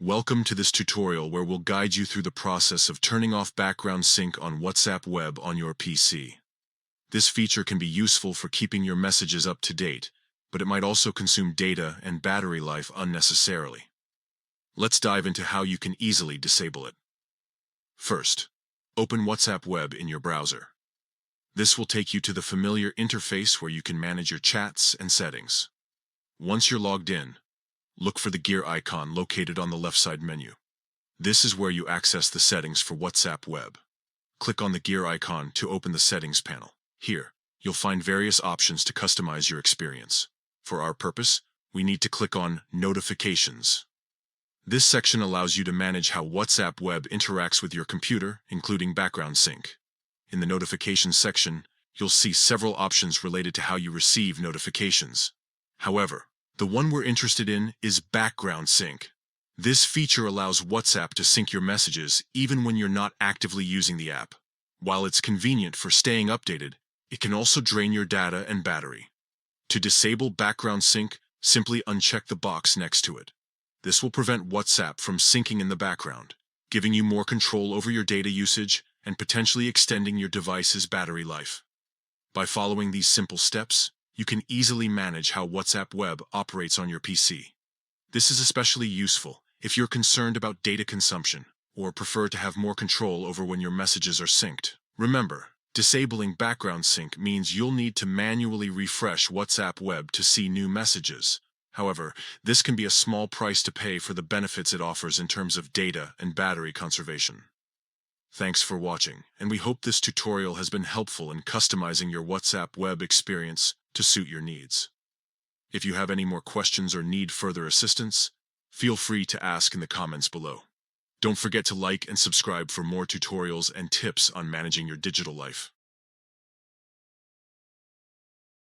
Welcome to this tutorial where we'll guide you through the process of turning off background sync on WhatsApp web on your PC. This feature can be useful for keeping your messages up to date, but it might also consume data and battery life unnecessarily. Let's dive into how you can easily disable it. First, open WhatsApp web in your browser. This will take you to the familiar interface where you can manage your chats and settings. Once you're logged in, look for the gear icon located on the left side menu. This is where you access the settings for WhatsApp web. Click on the gear icon to open the settings panel. Here, you'll find various options to customize your experience. For our purpose, we need to click on Notifications. This section allows you to manage how WhatsApp web interacts with your computer, including background sync. In the Notifications section, you'll see several options related to how you receive notifications. However, the one we're interested in is background sync. This feature allows WhatsApp to sync your messages even when you're not actively using the app. While it's convenient for staying updated, it can also drain your data and battery. To disable background sync, simply uncheck the box next to it. This will prevent WhatsApp from syncing in the background, giving you more control over your data usage and potentially extending your device's battery life. By following these simple steps, you can easily manage how WhatsApp web operates on your PC. This is especially useful if you're concerned about data consumption or prefer to have more control over when your messages are synced. Remember, disabling background sync means you'll need to manually refresh WhatsApp web to see new messages. However, this can be a small price to pay for the benefits it offers in terms of data and battery conservation. Thanks for watching, and we hope this tutorial has been helpful in customizing your WhatsApp web experience to suit your needs. If you have any more questions or need further assistance, feel free to ask in the comments below. Don't forget to like and subscribe for more tutorials and tips on managing your digital life.